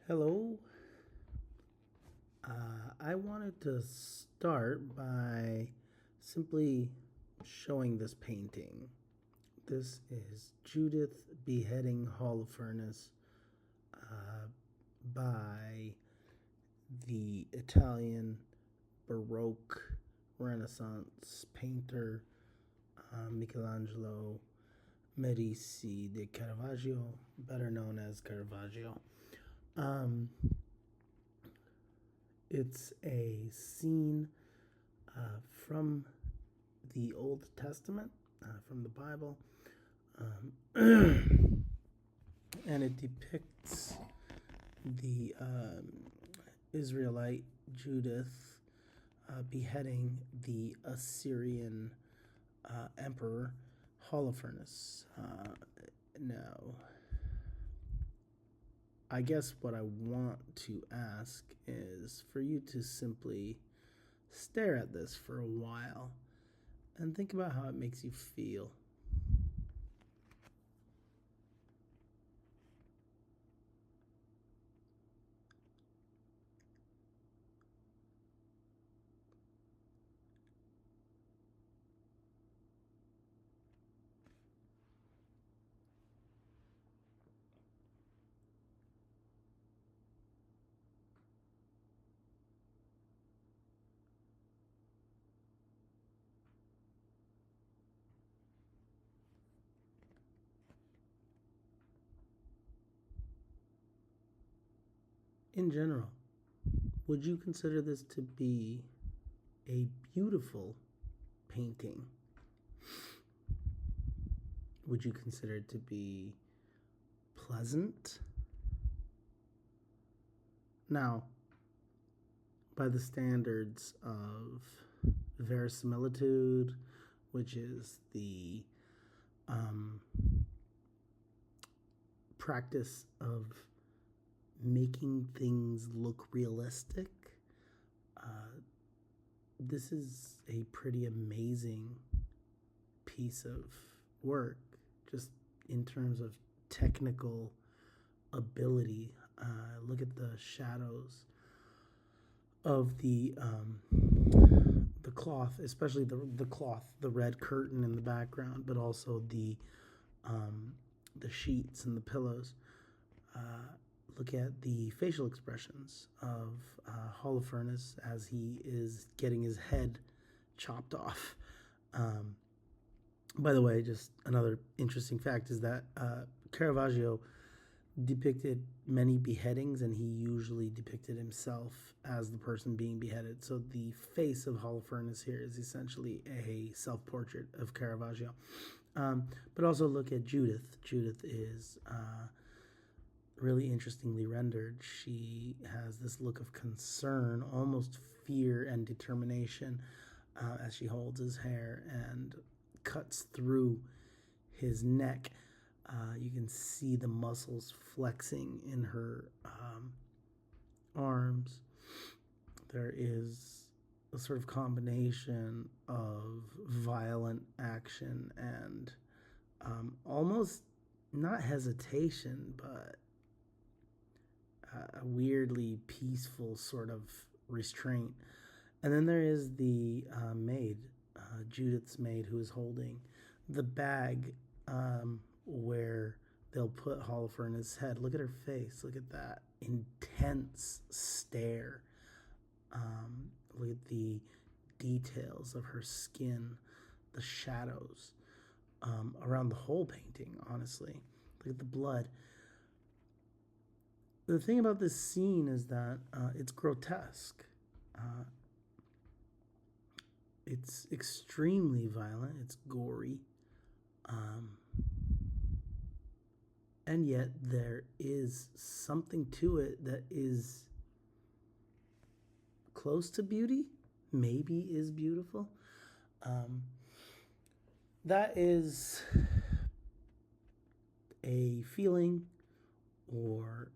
Hello. I wanted to start by simply showing this painting. This is Judith Beheading Holofernes by the Italian Baroque Renaissance painter Michelangelo Medici de Caravaggio, better known as Caravaggio. It's a scene from the Old Testament, from the Bible, and it depicts the Israelite Judith beheading the Assyrian Emperor Holofernes. Now, I guess what I want to ask is for you to simply stare at this for a while and think about how it makes you feel. In general, would you consider this to be a beautiful painting? Would you consider it to be pleasant? Now, by the standards of verisimilitude, which is the practice of making things look realistic, this is a pretty amazing piece of work, just in terms of technical ability. Look at the shadows of the cloth, especially the cloth, the red curtain in the background, but also the sheets and the pillows. Look at the facial expressions of Holofernes as he is getting his head chopped off. By the way, just another interesting fact is that Caravaggio depicted many beheadings, and he usually depicted himself as the person being beheaded. So the face of Holofernes here is essentially a self-portrait of Caravaggio. But also look at Judith. Judith is really interestingly rendered. She has this look of concern, almost fear and determination, as she holds his hair and cuts through his neck. You can see the muscles flexing in her arms. There is a sort of combination of violent action and almost not hesitation, but a weirdly peaceful sort of restraint. And then there is the maid, Judith's maid, who is holding the bag where they'll put Holofernes' head. Look at her face. Look at that intense stare. Look at the details of her skin, the shadows around the whole painting, honestly. Look at the blood. The thing about this scene is that it's grotesque. It's extremely violent. It's gory. And yet there is something to it that is close to beauty, maybe is beautiful. That is a feeling or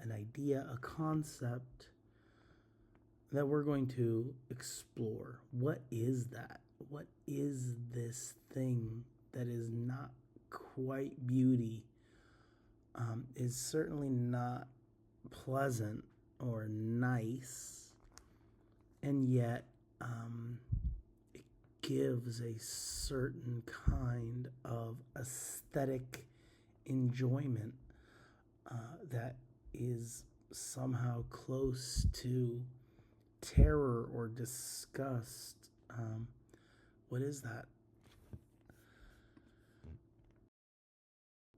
an idea, a concept that we're going to explore. What is that? What is this thing that is not quite beauty? Is certainly not pleasant or nice, and yet it gives a certain kind of aesthetic enjoyment that is somehow close to terror or disgust. What is that?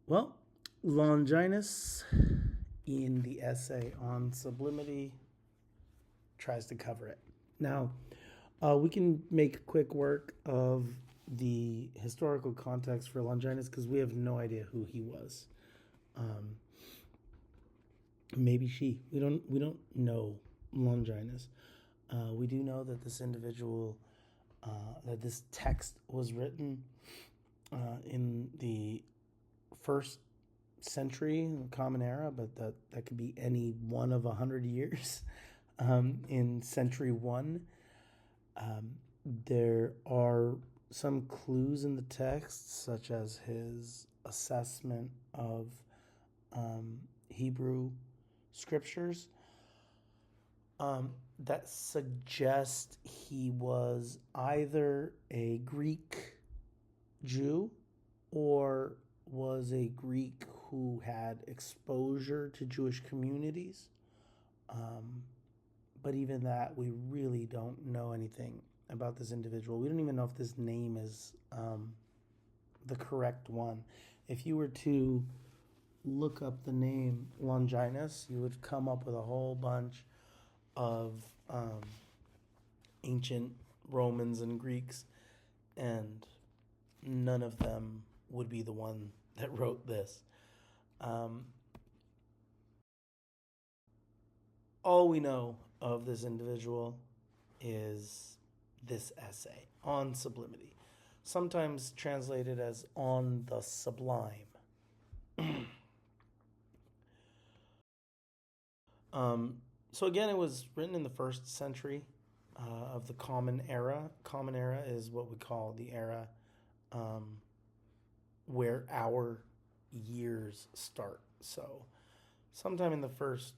Well, Longinus, in the essay on sublimity, tries to cover it. Now, we can make quick work of the historical context for Longinus because we have no idea who he was. Maybe she. We don't know Longinus. We do know that this individual, that this text was written in the first century, the Common Era, but that could be any one of 100 years. In century 1, there are some clues in the text, such as his assessment of Hebrew scriptures, that suggest he was either a Greek Jew or was a Greek who had exposure to Jewish communities. But even that, we really don't know anything about this individual. We don't even know if this name is the correct one. If you were to look up the name Longinus, you would come up with a whole bunch of ancient Romans and Greeks, and none of them would be the one that wrote this. All we know of this individual is this essay on sublimity, sometimes translated as on the sublime. So again, it was written in the first century of the Common Era. Common Era is what we call the era where our years start. So sometime in the first,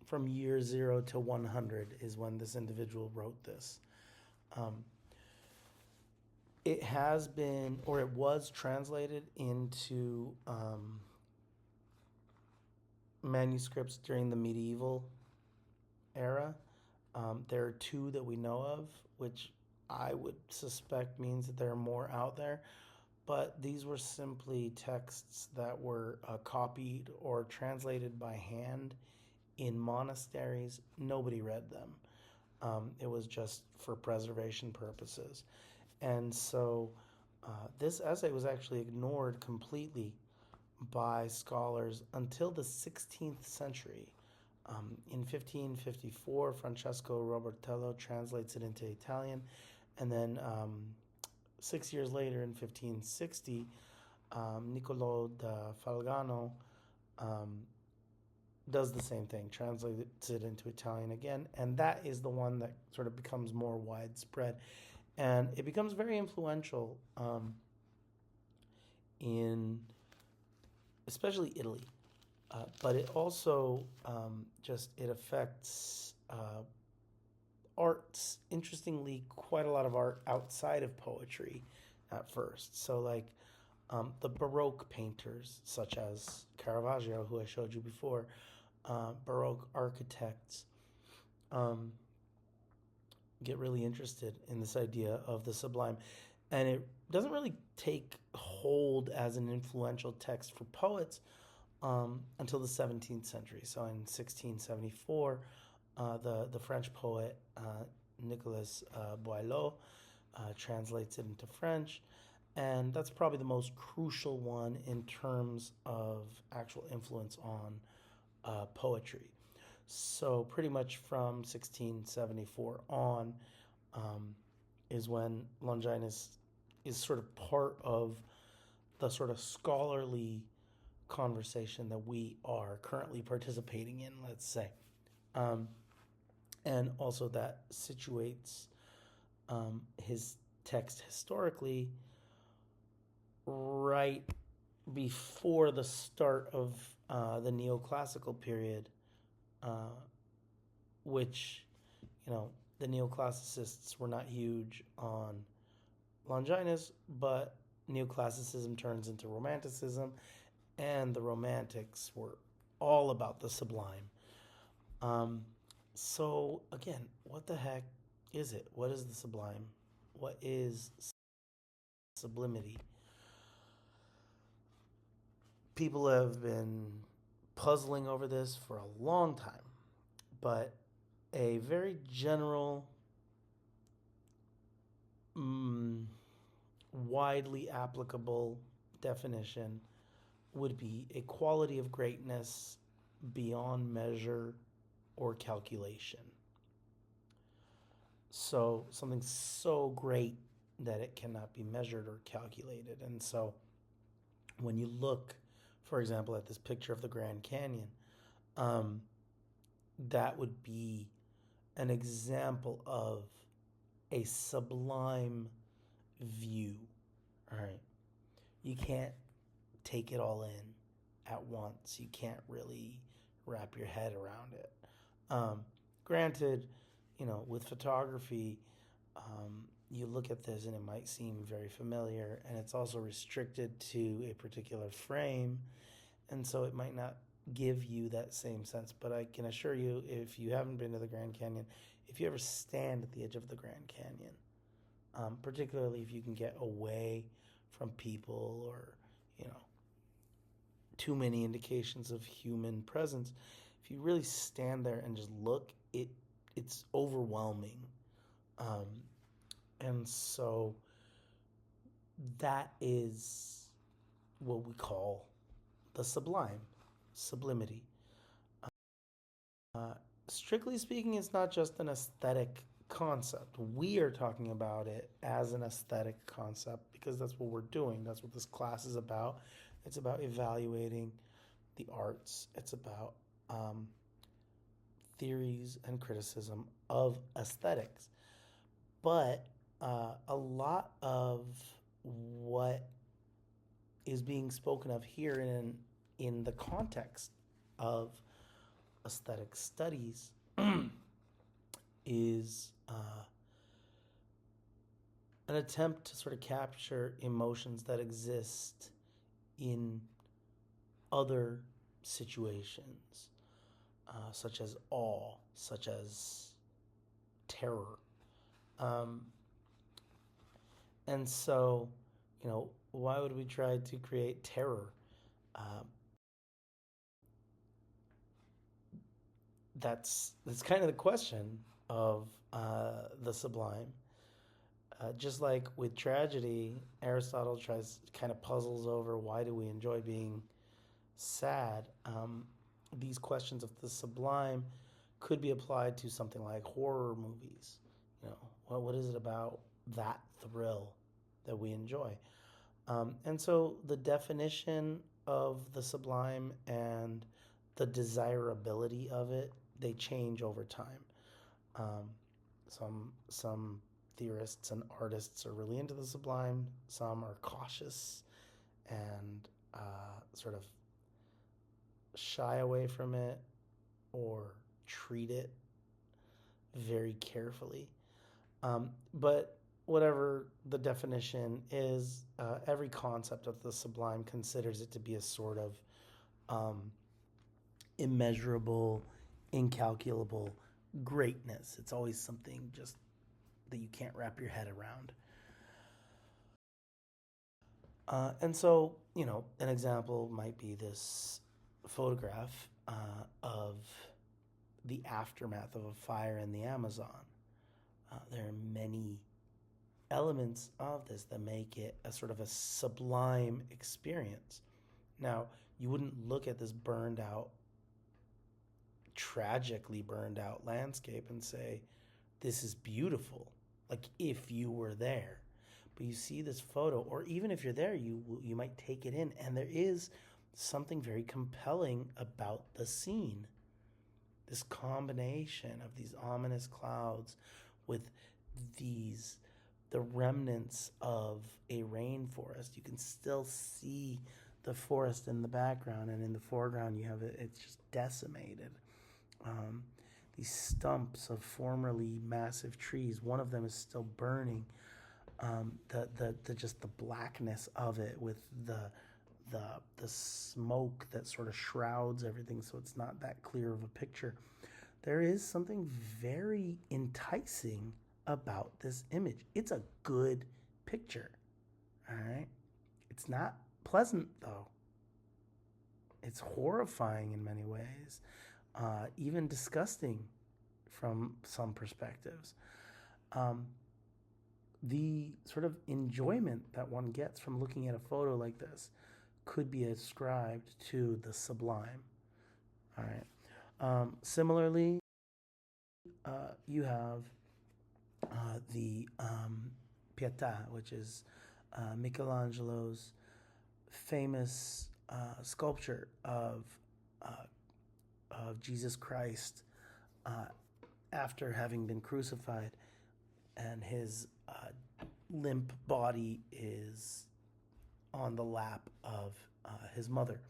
from year 0 to 100 is when this individual wrote this. It has been, or it was translated into manuscripts during the medieval era. There are 2 that we know of, which I would suspect means that there are more out there. But these were simply texts that were copied or translated by hand in monasteries. Nobody read them. It was just for preservation purposes. And so this essay was actually ignored completely by scholars until the 16th century. In 1554, Francesco Robertello translates it into Italian, and then 6 years later, in 1560, Niccolò da Falgano does the same thing, translates it into Italian again, and that is the one that sort of becomes more widespread. And it becomes very influential in especially Italy. But it also it affects arts. Interestingly, quite a lot of art outside of poetry at first. So like the Baroque painters, such as Caravaggio, who I showed you before, Baroque architects get really interested in this idea of the sublime. And it doesn't really take hold as an influential text for poets until the 17th century. So in 1674, the French poet Nicolas Boileau translates it into French, and that's probably the most crucial one in terms of actual influence on poetry. So pretty much from 1674 on is when Longinus is sort of part of the sort of scholarly conversation that we are currently participating in, let's say. And also that situates his text historically right before the start of the neoclassical period uh, which, you know, the neoclassicists were not huge on Longinus, but neoclassicism turns into romanticism, and the romantics were all about the sublime. Um, so, again, what the heck is it? What is the sublime? What is sublimity? People have been puzzling over this for a long time, but a very general, mm, widely applicable definition would be a quality of greatness beyond measure or calculation. So, something so great that it cannot be measured or calculated. And so, when you look, for example, at this picture of the Grand Canyon, um, that would be an example of a sublime view. All right. You can't take it all in at once. You can't really wrap your head around it. Granted, you know, with photography, you look at this and it might seem very familiar, and it's also restricted to a particular frame, and so it might not give you that same sense. But I can assure you, if you haven't been to the Grand Canyon, if you ever stand at the edge of the Grand Canyon, particularly if you can get away from people or, you know, too many indications of human presence, if you really stand there and just look, it's overwhelming. Um, and so that is what we call the sublime, sublimity. Uh, Strictly speaking, it's not just an aesthetic concept. We are talking about it as an aesthetic concept because that's what we're doing. That's what this class is about. It's about evaluating the arts, it's about theories and criticism of aesthetics. But a lot of what is being spoken of here in the context of aesthetic studies is an attempt to sort of capture emotions that exist in other situations, such as awe, such as terror. Um, and so, you know, why would we try to create terror? Uh, that's kind of the question of the sublime. Just like with tragedy, Aristotle tries kind of puzzles over why do we enjoy being sad. These questions of the sublime could be applied to something like horror movies. You know, what is it about that thrill that we enjoy? And so the definition of the sublime and the desirability of it, they change over time. Um, some theorists and artists are really into the sublime. Some are cautious and sort of shy away from it or treat it very carefully. But whatever the definition is, every concept of the sublime considers it to be a sort of immeasurable, incalculable greatness. It's always something just that you can't wrap your head around. And so, you know, an example might be this photograph of the aftermath of a fire in the Amazon. There are many elements of this that make it a sort of a sublime experience. Now, you wouldn't look at this burned out, tragically burned out landscape and say, this is beautiful, like if you were there. But you see this photo, or even if you're there, you might take it in, and there is something very compelling about the scene. This combination of these ominous clouds with the remnants of a rainforest. You can still see the forest in the background, and in the foreground you have it's just decimated. um, these stumps of formerly massive trees. One of them is still burning. The just the blackness of it with the the smoke that sort of shrouds everything, so it's not that clear of a picture. There is something very enticing about this image. It's a good picture. All right. It's not pleasant though. It's horrifying in many ways, even disgusting from some perspectives. Um, the sort of enjoyment that one gets from looking at a photo like this could be ascribed to the sublime. All right. Similarly, you have the Pietà, which is Michelangelo's famous sculpture uh, of Jesus Christ after having been crucified, and his limp body is on the lap of his mother.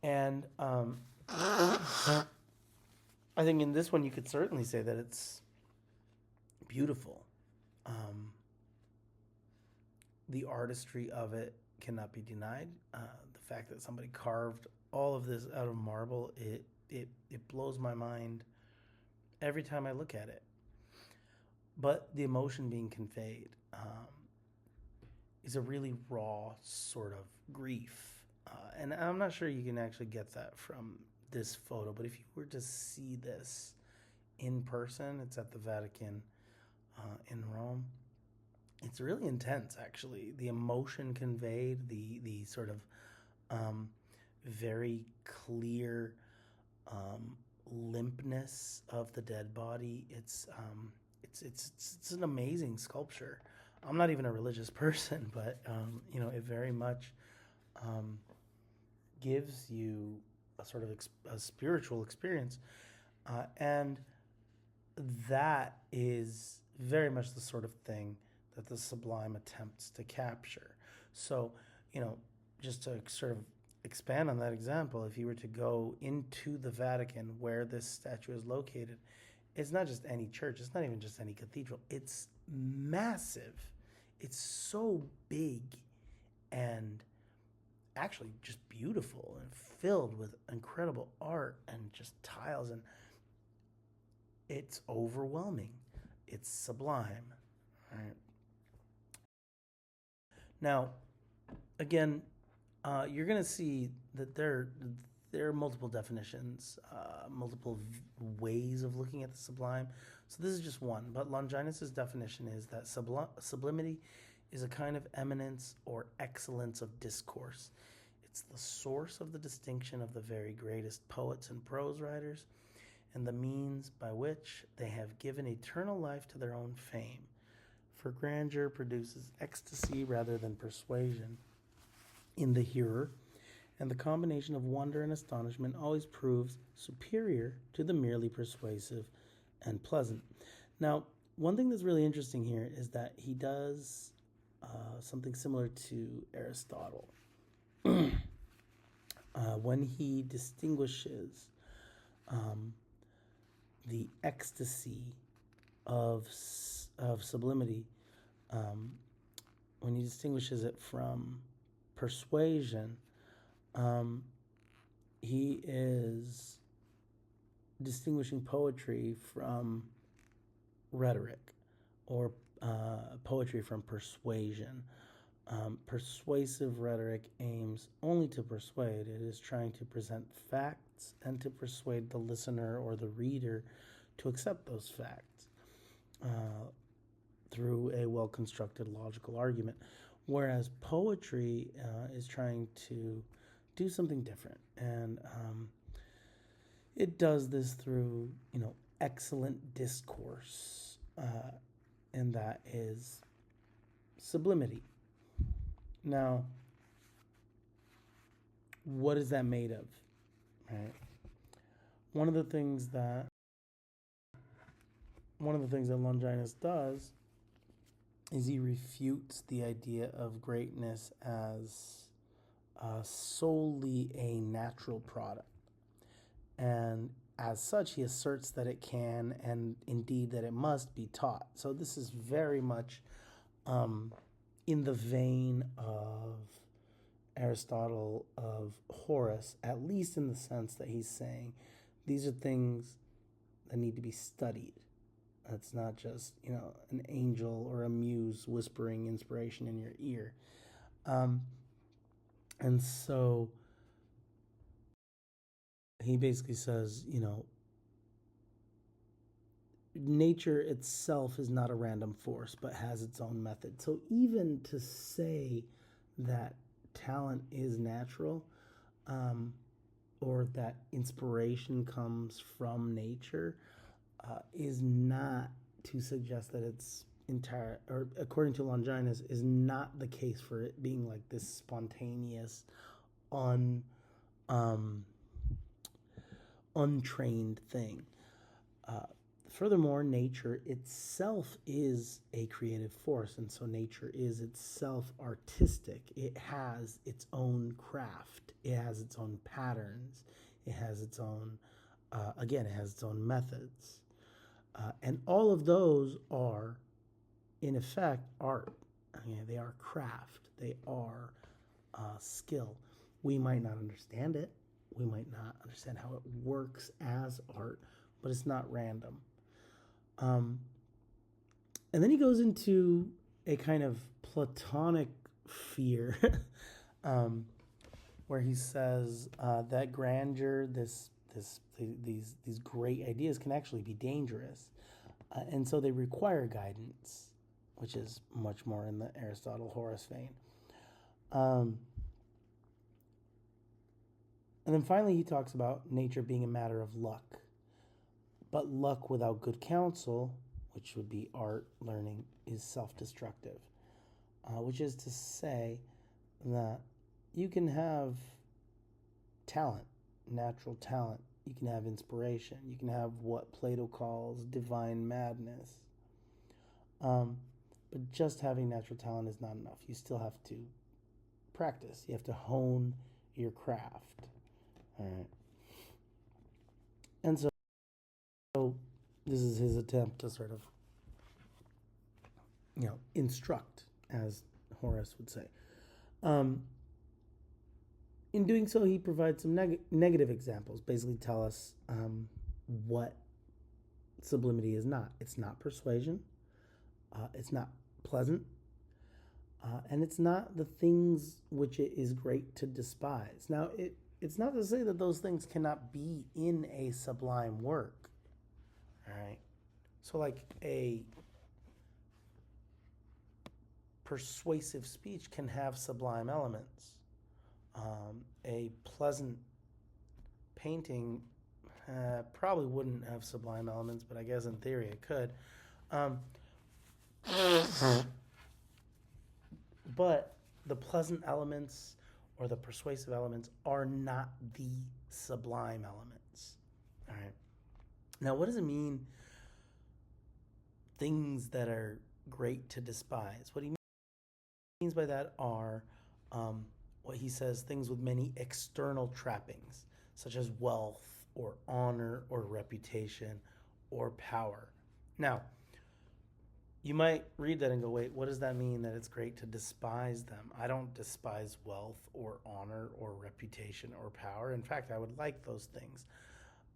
And I think in this one you could certainly say that it's beautiful. The artistry of it cannot be denied. The fact that somebody carved all of this out of marble, it blows my mind every time I look at it. But the emotion being conveyed is a really raw sort of grief. And I'm not sure you can actually get that from this photo, but if you were to see this in person, it's at the Vatican in Rome. It's really intense, actually. The emotion conveyed, the sort of very clear limpness of the dead body. It's an amazing sculpture. I'm not even a religious person, but it very much gives you a sort of a spiritual experience, and that is very much the sort of thing that the sublime attempts to capture. So, just to sort of expand on that example, if you were to go into the Vatican where this statue is located, it's not just any church, it's not even just any cathedral, it's massive. It's so big and actually just beautiful and filled with incredible art and just tiles, and it's overwhelming. It's sublime. All right. Now, again, you're going to see that there are multiple definitions, multiple ways of looking at the sublime. So this is just one, but Longinus' definition is that sublimity is a kind of eminence or excellence of discourse. It's the source of the distinction of the very greatest poets and prose writers, and the means by which they have given eternal life to their own fame. For grandeur produces ecstasy rather than persuasion in the hearer, and the combination of wonder and astonishment always proves superior to the merely persuasive and pleasant. Now, one thing that's really interesting here is that he does something similar to Aristotle. When he distinguishes the ecstasy of sublimity, when he distinguishes it from persuasion, he is distinguishing poetry from rhetoric, or poetry from persuasion. Persuasive rhetoric aims only to persuade. It is trying to present facts and to persuade the listener or the reader to accept those facts through a well-constructed logical argument. Whereas poetry is trying to do something different, and it does this through, excellent discourse, and that is sublimity. Now, what is that made of? Right. One of the things that Longinus does is he refutes the idea of greatness as solely a natural product. And as such, he asserts that it can, and indeed that it must be taught. So this is very much um, in the vein of Aristotle, of Horace, at least in the sense that he's saying these are things that need to be studied. That's not just, an angel or a muse whispering inspiration in your ear. Um, and so he basically says, nature itself is not a random force, but has its own method. So even to say that talent is natural, or that inspiration comes from nature, is not to suggest that it's entire, or according to Longinus, is not the case for it being like this spontaneous, um, untrained thing. Uh, Furthermore, nature itself is a creative force, and so nature is itself artistic. It has its own craft, it has its own patterns, it has its own, again, it has its own methods. And all of those are, in effect, art. They are craft, they are skill. We might not understand it, we might not understand how it works as art, but it's not random. And then he goes into a kind of Platonic fear, where he says that grandeur, these great ideas can actually be dangerous, and so they require guidance, which is much more in the Aristotle Horace vein. And then finally, he talks about nature being a matter of luck. But luck without good counsel, which would be art, learning, is self-destructive. Which is to say that you can have talent, natural talent. You can have inspiration. You can have what Plato calls divine madness. But just having natural talent is not enough. You still have to practice. You have to hone your craft. All right. And so this is his attempt to sort of, instruct, as Horace would say. In doing so, he provides some negative examples, basically tell us what sublimity is not. It's not persuasion, it's not pleasant, and it's not the things which it is great to despise. Now, it's not to say that those things cannot be in a sublime work. All right. So, like a persuasive speech can have sublime elements. A pleasant painting probably wouldn't have sublime elements, but I guess in theory it could. But the pleasant elements or the persuasive elements are not the sublime elements. All right. Now, what does it mean, things that are great to despise? What he means by that are what he says, things with many external trappings, such as wealth or honor or reputation or power. Now, you might read that and go, wait, what does that mean that it's great to despise them? I don't despise wealth or honor or reputation or power. In fact, I would like those things.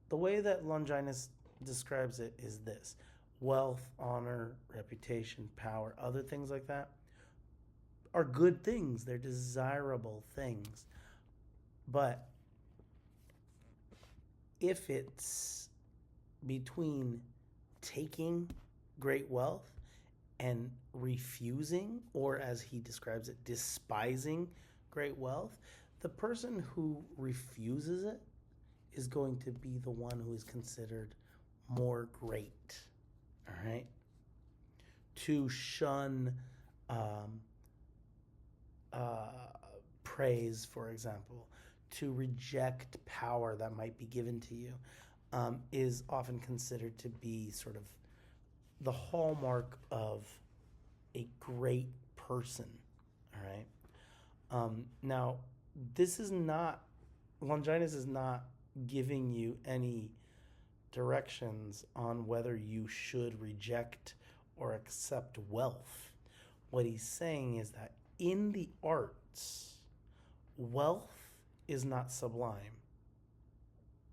The way that Longinus describes it is this: wealth, honor, reputation, power, other things like that are good things. They're desirable things. But if it's between taking great wealth and refusing, or as he describes it, despising great wealth, the person who refuses it is going to be the one who is considered more great. All right? To shun praise, for example, to reject power that might be given to you, is often considered to be sort of the hallmark of a great person. All right. Now, this is not, Longinus is not giving you any directions on whether you should reject or accept wealth. What he's saying is that in the arts, wealth is not sublime,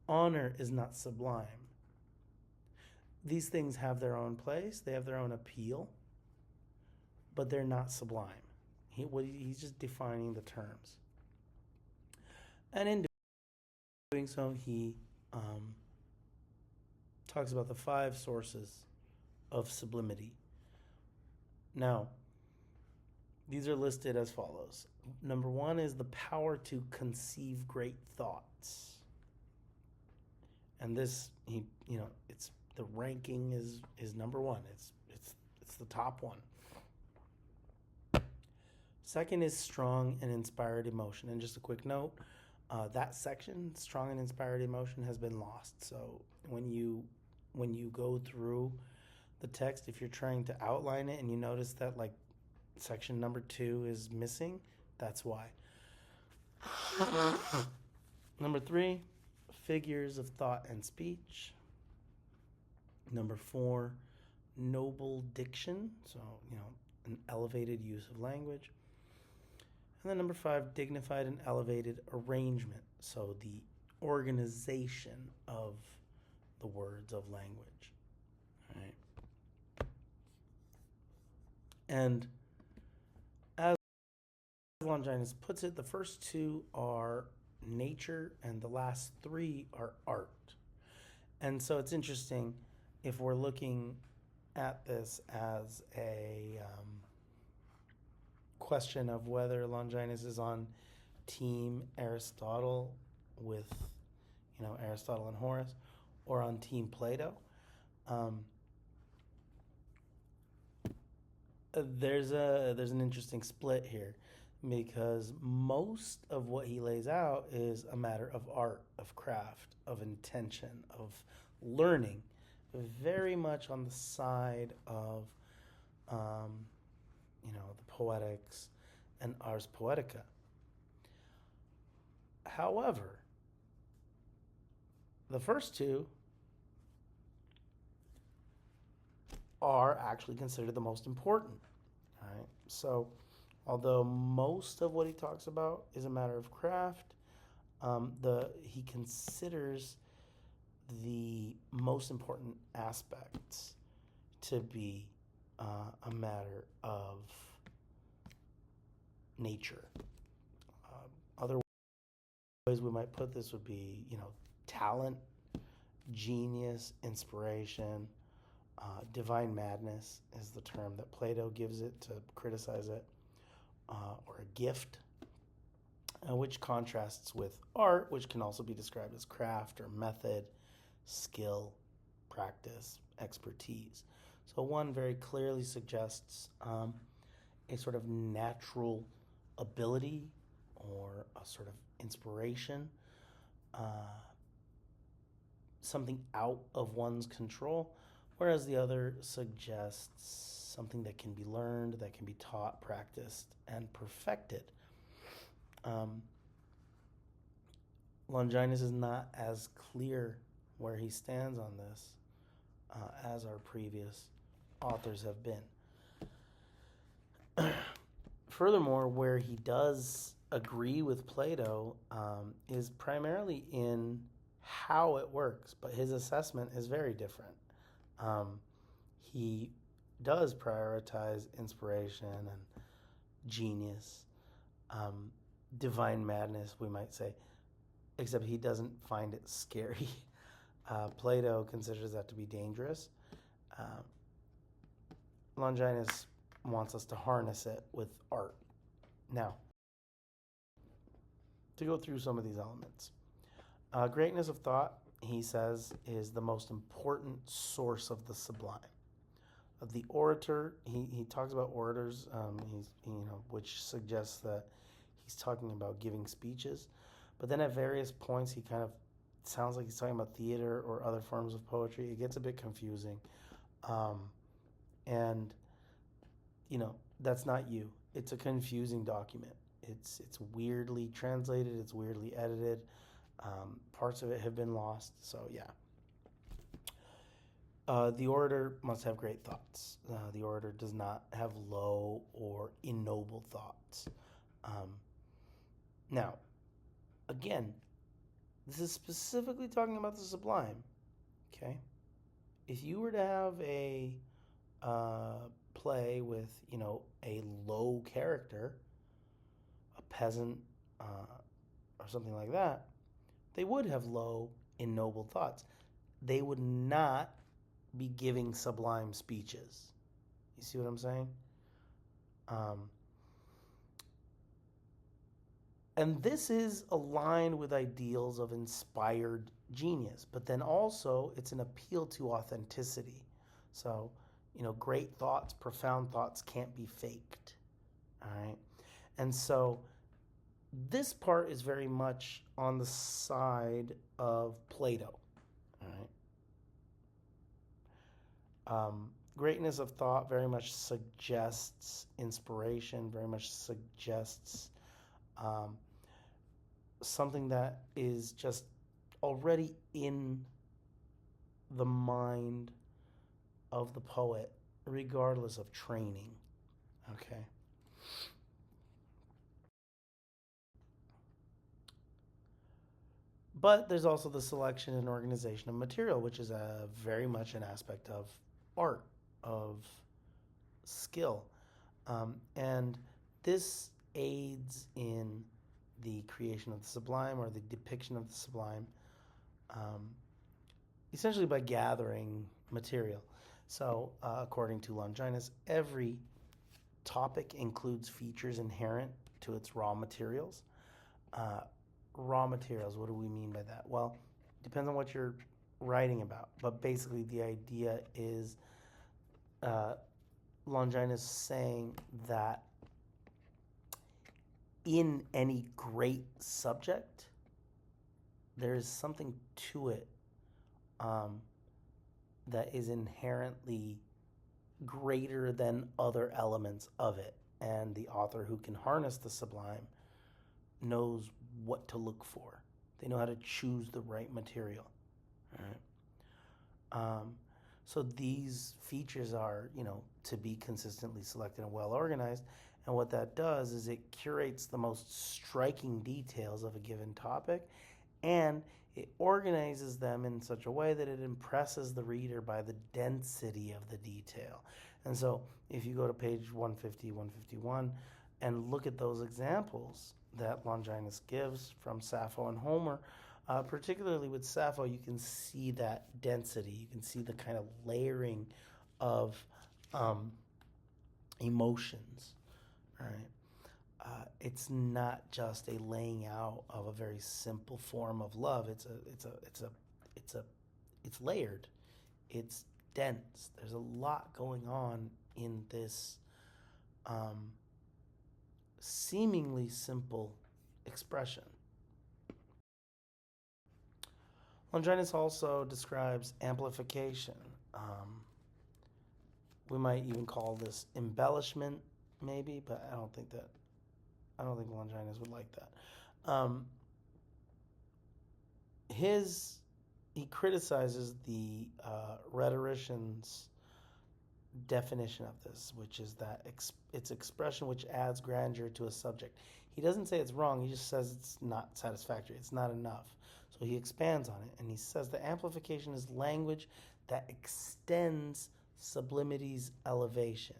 honor is not sublime. These things have their own place, they have their own appeal, but they're not sublime. He's just defining the terms. And in doing so, he talks about the 5 sources of sublimity. Now, these are listed as follows. Number 1 is the power to conceive great thoughts. And this, it's the ranking is number 1. It's the top one. Second is strong and inspired emotion. And just a quick note, that section, strong and inspired emotion, has been lost. So when you go through the text, if you're trying to outline it and you notice that like section number 2 is missing, that's why. Number 3, figures of thought and speech. Number 4, noble diction, so an elevated use of language. And then number 5, dignified and elevated arrangement, so the organization of the words of language. All right. And as Longinus puts it, the first 2 are nature and the last 3 are art. And so it's interesting if we're looking at this as a question of whether Longinus is on team Aristotle with Aristotle and Horace, or on team Plato. There's an interesting split here, because most of what he lays out is a matter of art, of craft, of intention, of learning, very much on the side of the poetics and ars poetica. However, the first 2 are actually considered the most important. All right? So, although most of what he talks about is a matter of craft, he considers the most important aspects to be a matter of nature. Other ways we might put this would be, talent, genius, inspiration, divine madness is the term that Plato gives it to criticize it, or a gift, which contrasts with art, which can also be described as craft or method, skill, practice, expertise. So one very clearly suggests a sort of natural ability or a sort of inspiration, something out of one's control, whereas the other suggests something that can be learned, that can be taught, practiced, and perfected. Longinus is not as clear where he stands on this as our previous authors have been. Furthermore, where he does agree with Plato is primarily in how it works, but his assessment is very different. He does prioritize inspiration and genius, divine madness, we might say, except he doesn't find it scary. Plato considers that to be dangerous. Longinus wants us to harness it with art. Now, to go through some of these elements. Greatness of thought, he says, is the most important source of the sublime. The orator, he talks about orators, which suggests that he's talking about giving speeches. But then at various points, he kind of sounds like he's talking about theater or other forms of poetry. It gets a bit confusing. And that's not you. It's a confusing document. It's weirdly translated. It's weirdly edited. Parts of it have been lost, so yeah. The orator must have great thoughts. The orator does not have low or ignoble thoughts. Now, again, this is specifically talking about the sublime. Okay, if you were to have a play with, a low character, a peasant, or something like that, they would have low, ignoble thoughts. They would not be giving sublime speeches. You see what I'm saying? And this is aligned with ideals of inspired genius, but then also it's an appeal to authenticity. So, great thoughts, profound thoughts can't be faked. All right. And so this part is very much on the side of Plato. All right. Greatness of thought very much suggests inspiration, very much suggests something that is just already in the mind of the poet, regardless of training. Okay. But there's also the selection and organization of material, which is very much an aspect of art, of skill. And this aids in the creation of the sublime or the depiction of the sublime, essentially by gathering material. So, according to Longinus, every topic includes features inherent to its raw materials. Raw materials, what do we mean by that? Well, it depends on what you're writing about. But basically, the idea is Longinus saying that in any great subject, there is something to it that is inherently greater than other elements of it. And the author who can harness the sublime knows what to look for. They know how to choose the right material. All right. So these features are, to be consistently selected and well organized. And what that does is it curates the most striking details of a given topic, and it organizes them in such a way that it impresses the reader by the density of the detail. And so if you go to page 150, 151, and look at those examples that Longinus gives from Sappho and Homer, particularly with Sappho, you can see that density. You can see the kind of layering of emotions. All right. It's not just a laying out of a very simple form of love. It's layered. It's dense. There's a lot going on in this seemingly simple expression. Longinus also describes amplification. We might even call this embellishment, maybe, but I don't think Longinus would like that. He criticizes the rhetorician's definition of this, which is that it's expression which adds grandeur to a subject. He doesn't say it's wrong, he just says it's not satisfactory, it's not enough. So he expands on it, and he says that amplification is language that extends sublimity's elevation.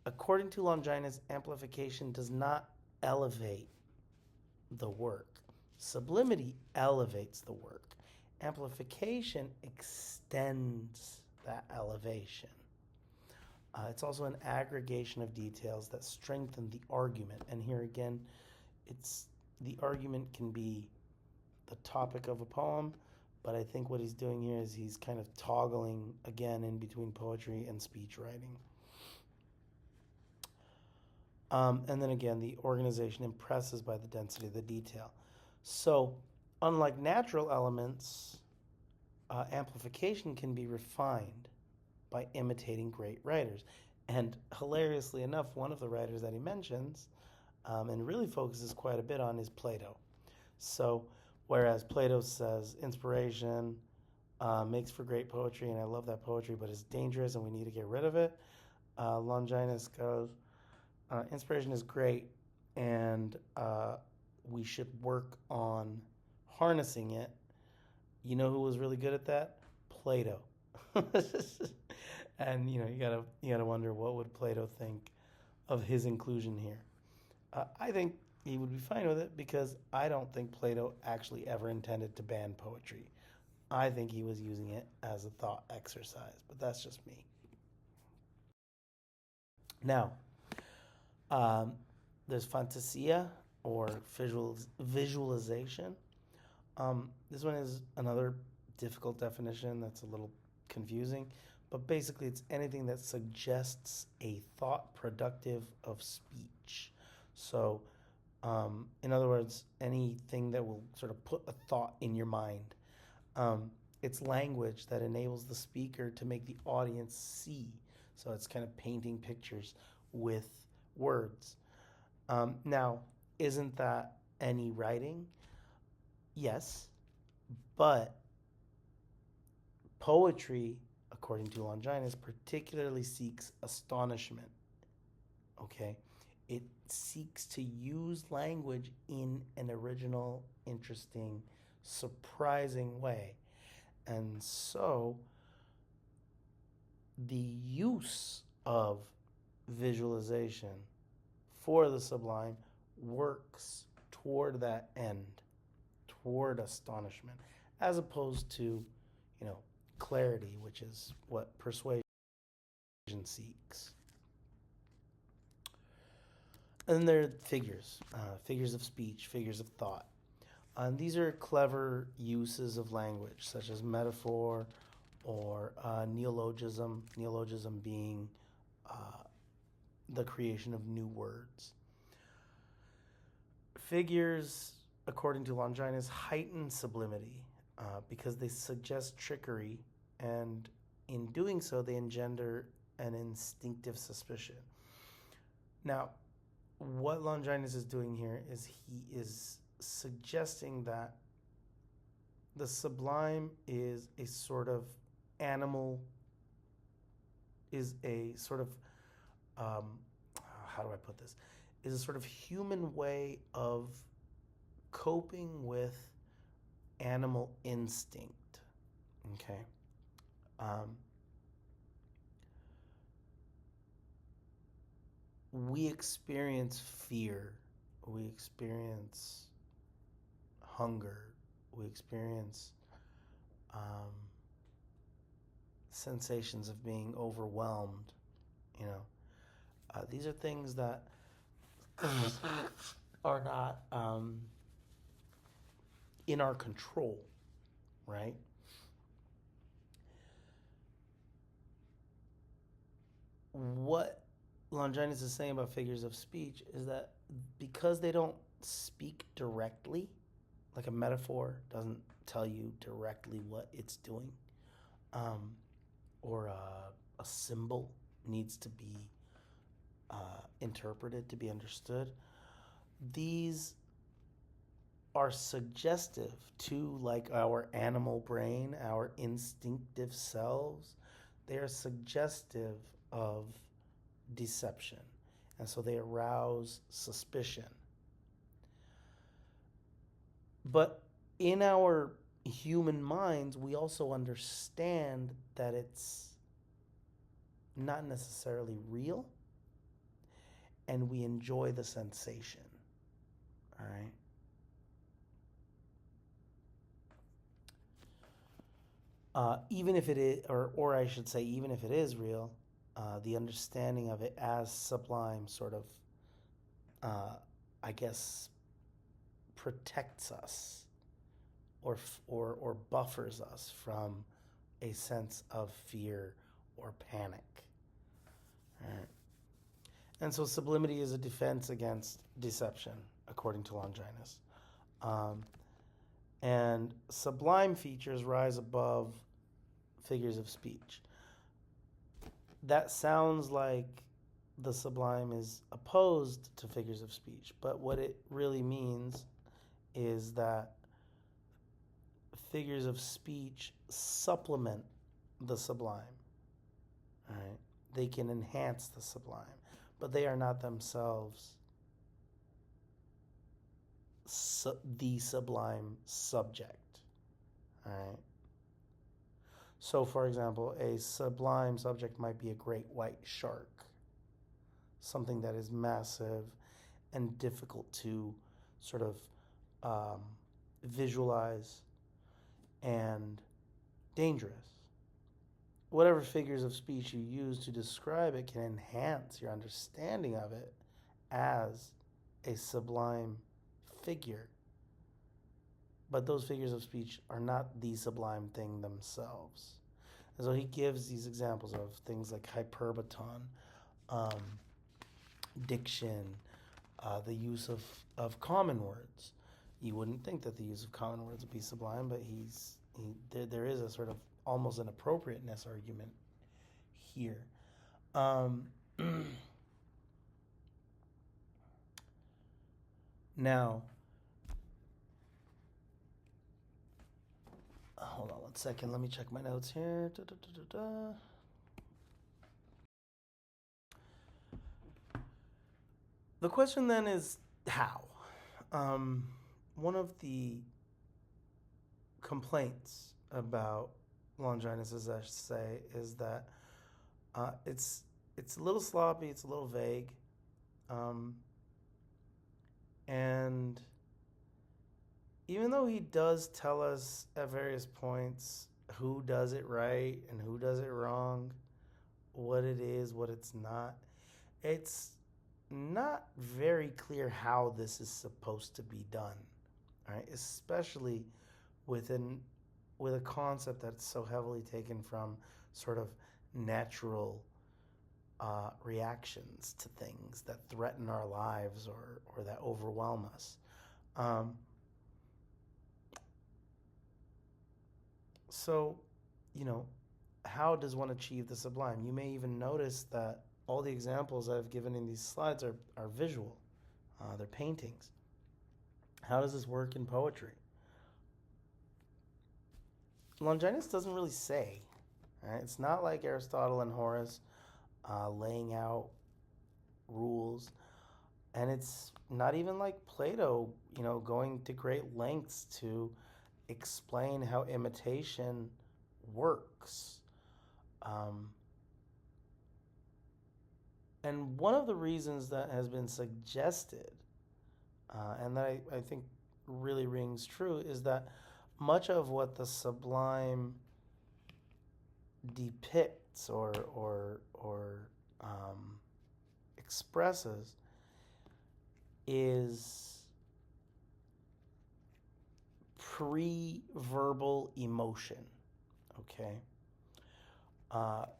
According to Longinus, amplification does not elevate the work. Sublimity elevates the work. Amplification extends that elevation. It's also an aggregation of details that strengthen the argument. And here again, the argument can be the topic of a poem, but I think what he's doing here is he's kind of toggling again in between poetry and speech writing. And then again, the organization impresses by the density of the detail. So, unlike natural elements, amplification can be refined by imitating great writers. And hilariously enough, one of the writers that he mentions and really focuses quite a bit on is Plato. So Whereas Plato says inspiration makes for great poetry, and I love that poetry, but it's dangerous and we need to get rid of it. Longinus goes, inspiration is great, and we should work on harnessing it. You know who was really good at that? Plato. And you gotta wonder, what would Plato think of his inclusion here. I think he would be fine with it because I don't think Plato actually ever intended to ban poetry. I think he was using it as a thought exercise, but that's just me. Now, there's fantasia or visualization. This one is another difficult definition that's a little confusing, but basically it's anything that suggests a thought productive of speech. So, in other words, anything that will sort of put a thought in your mind. It's language that enables the speaker to make the audience see. So it's kind of painting pictures with words. Now, isn't that any writing? Yes, but poetry, according to Longinus, particularly seeks astonishment. Okay? It seeks to use language in an original, interesting, surprising way. And so the use of visualization for the sublime works toward that end, toward astonishment, as opposed to, clarity, which is what persuasion seeks. And then there are figures, figures of speech, figures of thought. And these are clever uses of language, such as metaphor or neologism. Neologism being the creation of new words. Figures, according to Longinus, heighten sublimity because they suggest trickery, and in doing so, they engender an instinctive suspicion. Now, what Longinus is doing here is he is suggesting that the sublime is a sort of animal, is a sort of, how do I put this? Is a sort of human way of coping with animal instinct. Okay? We experience fear, we experience hunger, we experience sensations of being overwhelmed. These are things that are not in our control, right? What Longinus is saying about figures of speech is that because they don't speak directly, like a metaphor doesn't tell you directly what it's doing, or a symbol needs to be interpreted to be understood, these are suggestive to, like, our animal brain, our instinctive selves. They are suggestive of deception, and so they arouse suspicion. But in our human minds, we also understand that it's not necessarily real, and we enjoy the sensation. All right? Even if it is, or I should say, even if it is real, the understanding of it as sublime sort of, I guess, protects us or buffers us from a sense of fear or panic. All right. And so sublimity is a defense against deception, according to Longinus. And sublime features rise above figures of speech. That sounds like the sublime is opposed to figures of speech, but what it really means is that figures of speech supplement the sublime. All right? They can enhance the sublime, but they are not themselves the sublime subject. All right? So, for example, a sublime subject might be a great white shark, something that is massive and difficult to sort of visualize and dangerous. Whatever figures of speech you use to describe it can enhance your understanding of it as a sublime figure. But those figures of speech are not the sublime thing themselves. And so he gives these examples of things like hyperbaton, diction, the use of common words. You wouldn't think that the use of common words would be sublime, but there is a sort of almost an appropriateness argument here. Now, hold on 1 second. Let me check my notes here. The question then is how? One of the complaints about Longinus' essay is that it's a little sloppy, it's a little vague, and even though he does tell us at various points who does it right and who does it wrong, what it is, what it's not very clear how this is supposed to be done, right? Especially with a concept that's so heavily taken from sort of natural reactions to things that threaten our lives or that overwhelm us. So, how does one achieve the sublime? You may even notice that all the examples I've given in these slides are visual. They're paintings. How does this work in poetry? Longinus doesn't really say. Right? It's not like Aristotle and Horace laying out rules. And it's not even like Plato, going to great lengths to explain how imitation works. And one of the reasons that has been suggested, and that I think really rings true, is that much of what the sublime depicts or expresses is pre-verbal emotion, okay?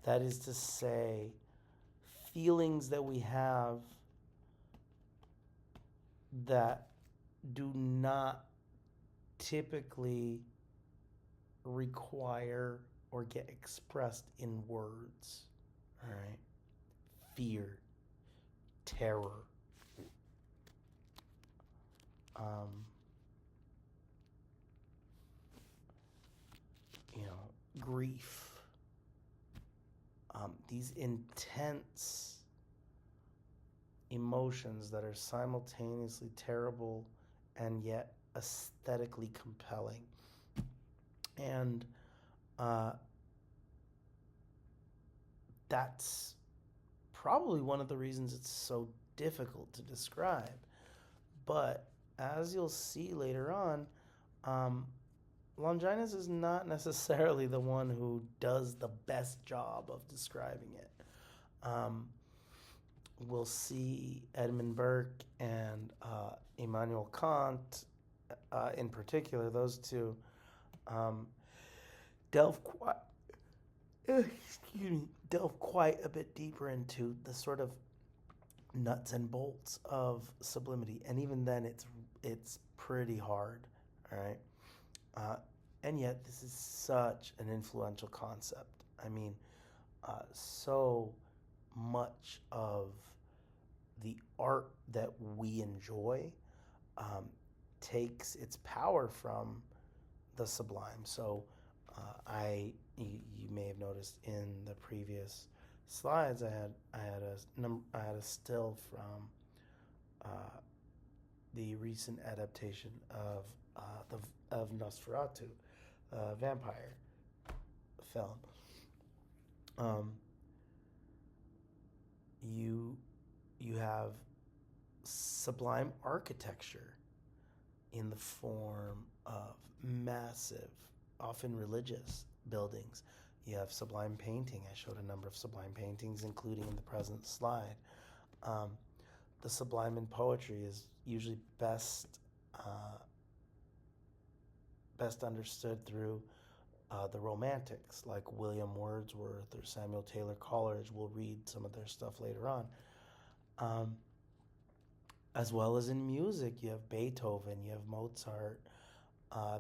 That is to say, feelings that we have that do not typically require or get expressed in words, all right? Fear, terror, grief, these intense emotions that are simultaneously terrible and yet aesthetically compelling. And that's probably one of the reasons it's so difficult to describe. But as you'll see later on, Longinus is not necessarily the one who does the best job of describing it. We'll see Edmund Burke and Immanuel Kant, in particular, those two, delve quite a bit deeper into the sort of nuts and bolts of sublimity, and even then, it's pretty hard, all right. And yet, this is such an influential concept. I mean, so much of the art that we enjoy takes its power from the sublime. So you may have noticed in the previous slides I had a still from the recent adaptation of of Nosferatu, vampire film. Um, you you have sublime architecture in the form of massive, often religious buildings. You have sublime painting. I showed a number of sublime paintings, including in the present slide. Um, the sublime in poetry is usually best understood through the Romantics, like William Wordsworth or Samuel Taylor Coleridge. We'll read some of their stuff later on. As well as in music, you have Beethoven, you have Mozart,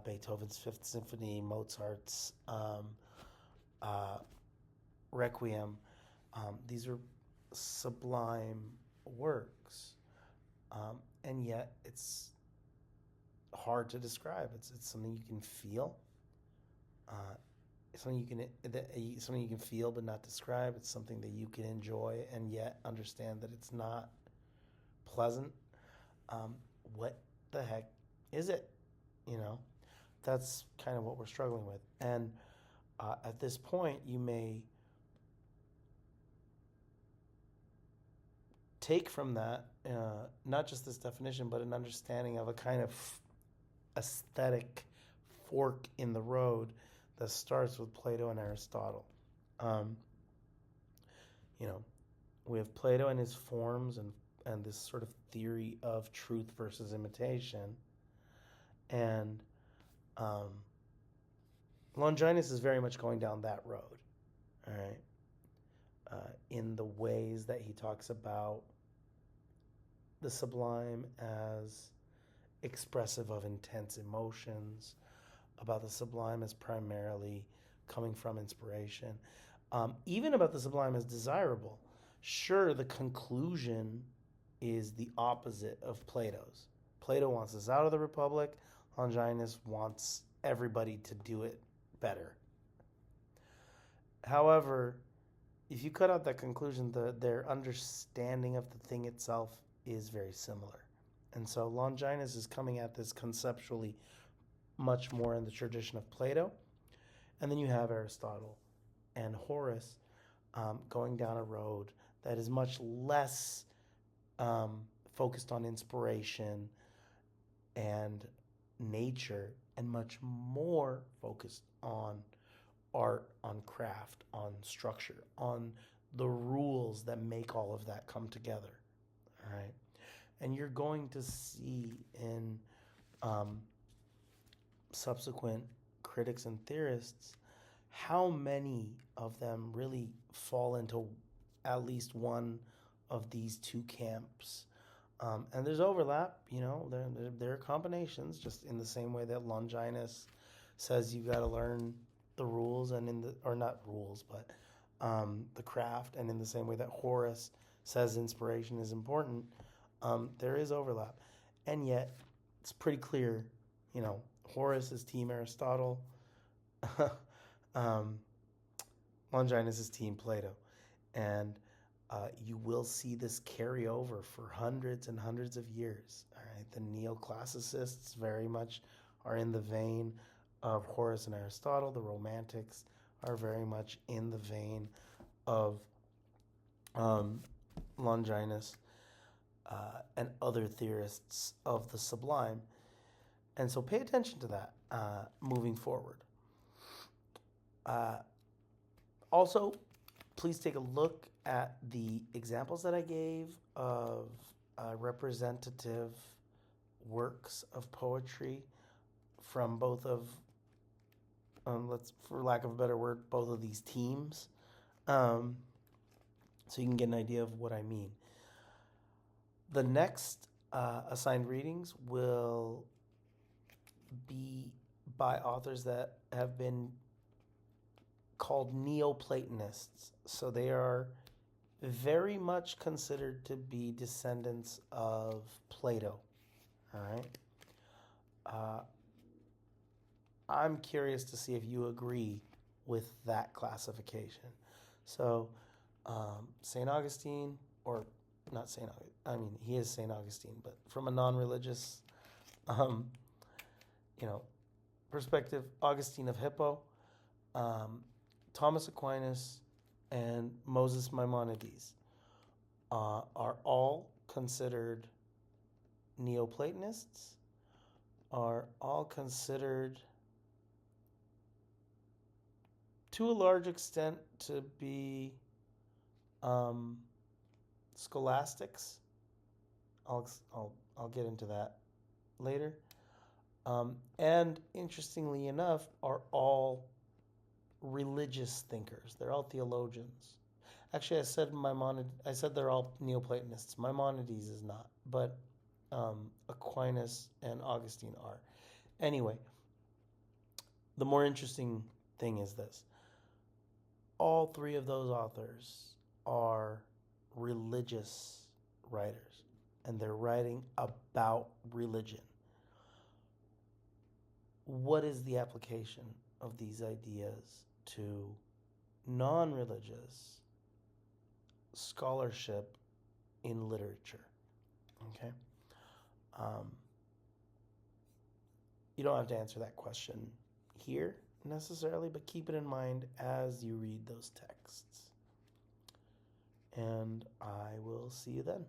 Beethoven's Fifth Symphony, Mozart's Requiem. These are sublime works, and yet it's hard to describe. It's something you can feel. Something you can feel but not describe. It's something that you can enjoy and yet understand that it's not pleasant. What the heck is it? That's kind of what we're struggling with. And at this point, you may take from that not just this definition, but an understanding of a kind of aesthetic fork in the road that starts with Plato and Aristotle. We have Plato and his forms and this sort of theory of truth versus imitation. And Longinus is very much going down that road, all right, in the ways that he talks about the sublime as expressive of intense emotions, about the sublime as primarily coming from inspiration, even about the sublime as desirable. Sure, the conclusion is the opposite of Plato's. Plato wants us out of the Republic. Longinus wants everybody to do it better. However, if you cut out that conclusion, their understanding of the thing itself is very similar. And so Longinus is coming at this conceptually much more in the tradition of Plato. And then you have Aristotle and Horace going down a road that is much less focused on inspiration and nature and much more focused on art, on craft, on structure, on the rules that make all of that come together. All right. And you're going to see in subsequent critics and theorists how many of them really fall into at least one of these two camps. And there's overlap, there are combinations, just in the same way that Longinus says you got to learn the rules or not rules, but the craft, and in the same way that Horace says inspiration is important, there is overlap. And yet it's pretty clear, Horace is team Aristotle, Longinus is team Plato. And you will see this carry over for hundreds and hundreds of years. All right, the neoclassicists very much are in the vein of Horace and Aristotle. The Romantics are very much in the vein of Longinus and other theorists of the sublime. And so pay attention to that moving forward. Also, please take a look at the examples that I gave of representative works of poetry from both of, for lack of a better word, both of these teams, so you can get an idea of what I mean. The next assigned readings will be by authors that have been called Neoplatonists. So they are very much considered to be descendants of Plato. All right. I'm curious to see if you agree with that classification. So, St. Augustine, or not St. Augustine, I mean, he is St. Augustine, but from a non religious, um, you know, perspective, Augustine of Hippo, um, Thomas Aquinas, and Moses Maimonides are all considered Neoplatonists, are all considered to a large extent to be scholastics. I'll get into that later. And interestingly enough, are all religious thinkers. They're all theologians. Actually, I said they're all Neoplatonists. Maimonides is not, but Aquinas and Augustine are. Anyway, the more interesting thing is this. All three of those authors are religious writers, and they're writing about religion. What is the application of these ideas to non-religious scholarship in literature? Okay. You don't have to answer that question here necessarily, but keep it in mind as you read those texts. And I will see you then.